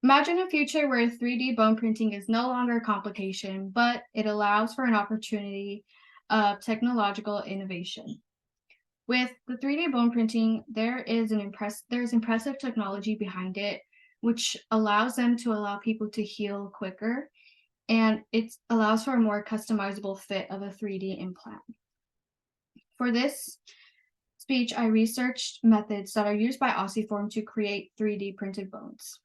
Imagine a future where 3D bone printing is no longer a complication, but it allows for an opportunity of technological innovation. With the 3D bone printing, there's impressive technology behind it, which allows them to allow people to heal quicker, and it allows for a more customizable fit of a 3D implant. For this speech, I researched methods that are used by Ossiform to create 3D printed bones.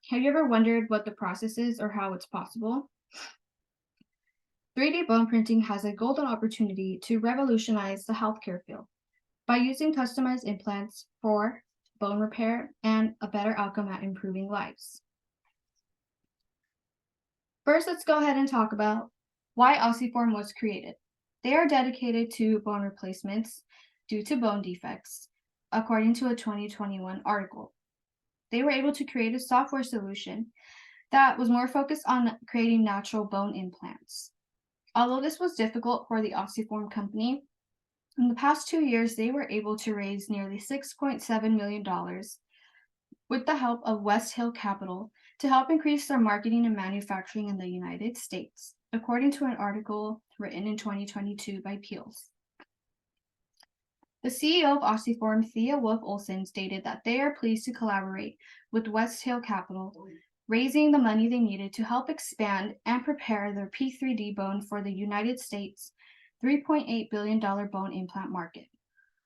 Have you ever wondered what the process is or how it's possible? 3D bone printing has a golden opportunity to revolutionize the healthcare field by using customized implants for bone repair and a better outcome at improving lives. First, let's go ahead and talk about why Ossiform was created. They are dedicated to bone replacements due to bone defects, according to a 2021 article. They were able to create a software solution that was more focused on creating natural bone implants. Although this was difficult for the Ossiform company, in the past 2 years, they were able to raise nearly $6.7 million with the help of West Hill Capital to help increase their marketing and manufacturing in the United States, according to an article written in 2022 by Peels. The CEO of Ossiform, Thea Wolf Olsen, stated that they are pleased to collaborate with West Hill Capital, raising the money they needed to help expand and prepare their P3D bone for the United States $3.8 billion bone implant market.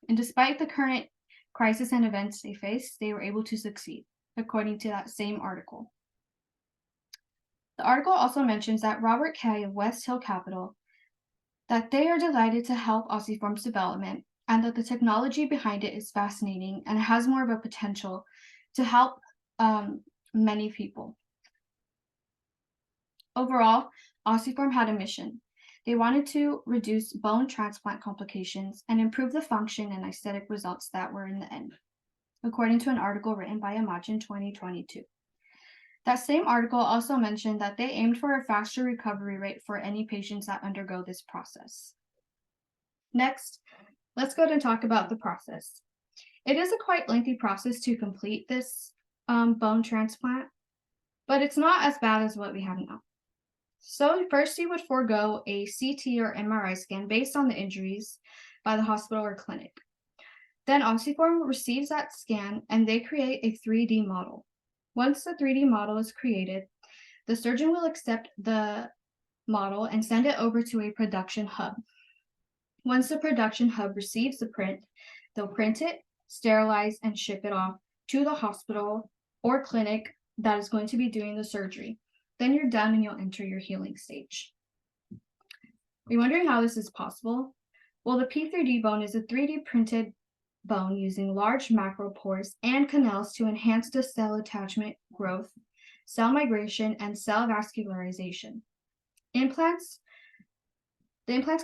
And despite the current crisis and events they face, they were able to succeed, according to that same article. The article also mentions that Robert Kay of West Hill Capital, that they are delighted to help Ossiform's development and that the technology behind it is fascinating and has more of a potential to help many people. Overall, Ossiform had a mission. They wanted to reduce bone transplant complications and improve the function and aesthetic results that were in the end, according to an article written by Imagine 2022. That same article also mentioned that they aimed for a faster recovery rate for any patients that undergo this process. Next, let's go ahead and talk about the process. It is a quite lengthy process to complete this bone transplant, but it's not as bad as what we have now. So first you would forego a CT or MRI scan based on the injuries by the hospital or clinic. Then Ossiform receives that scan and they create a 3D model. Once the 3D model is created, the surgeon will accept the model and send it over to a production hub. Once the production hub receives the print, they'll print it, sterilize, and ship it off to the hospital or clinic that is going to be doing the surgery. Then you're done and you'll enter your healing stage. Are you wondering how this is possible? Well, the P3D bone is a 3D printed bone using large macropores and canals to enhance the cell attachment, growth, cell migration, and cell vascularization. The implants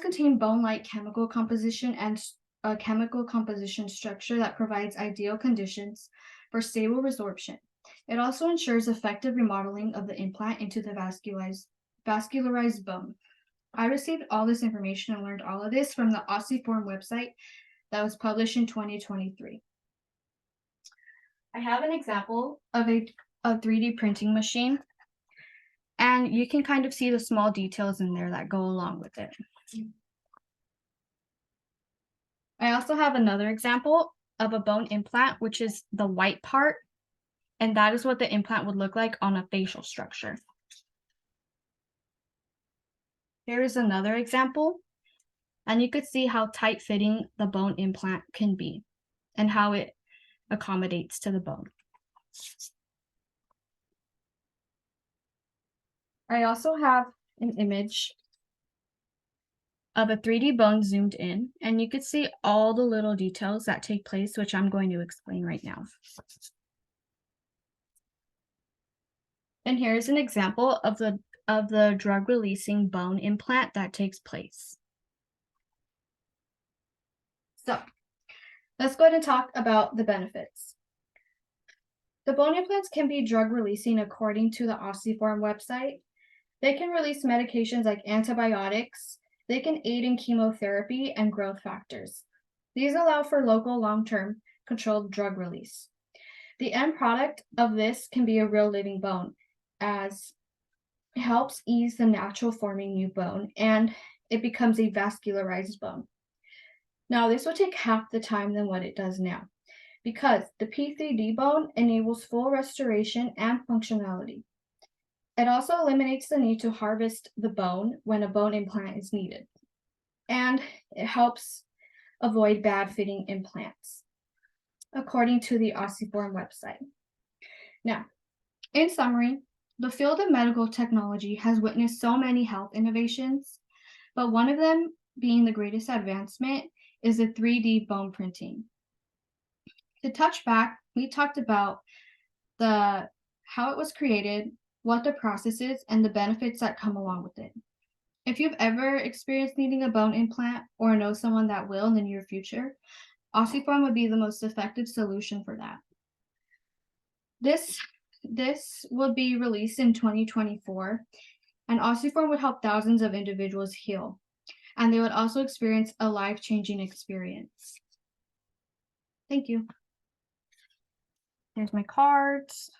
contain bone-like chemical composition and a chemical composition structure that provides ideal conditions for stable resorption. It also ensures effective remodeling of the implant into the vascularized bone. I received all this information and learned all of this from the Ossiform website that was published in 2023. I have an example of a 3D printing machine, and you can kind of see the small details in there that go along with it. I also have another example of a bone implant, which is the white part, and that is what the implant would look like on a facial structure. Here is another example, and you could see how tight-fitting the bone implant can be and how it accommodates to the bone. I also have an image of a 3D bone zoomed in, and you could see all the little details that take place, which I'm going to explain right now. And here's an example of the drug-releasing bone implant that takes place. So, let's go ahead and talk about the benefits. The bone implants can be drug-releasing according to the Ossiform website. They can release medications like antibiotics. They can aid in chemotherapy and growth factors. These allow for local long-term controlled drug release. The end product of this can be a real living bone, as it helps ease the natural forming new bone and it becomes a vascularized bone. Now, this will take half the time than what it does now because the P3D bone enables full restoration and functionality. It also eliminates the need to harvest the bone when a bone implant is needed, and it helps avoid bad fitting implants, according to the Ossiform website. Now, in summary, the field of medical technology has witnessed so many health innovations, but one of them being the greatest advancement is the 3D bone printing. To touch back, we talked about how it was created, what the process is, and the benefits that come along with it. If you've ever experienced needing a bone implant or know someone that will in the near future, Ossiform would be the most effective solution for that. This will be released in 2024, and Ossiform would help thousands of individuals heal, and they would also experience a life-changing experience. Thank you. Here's my cards.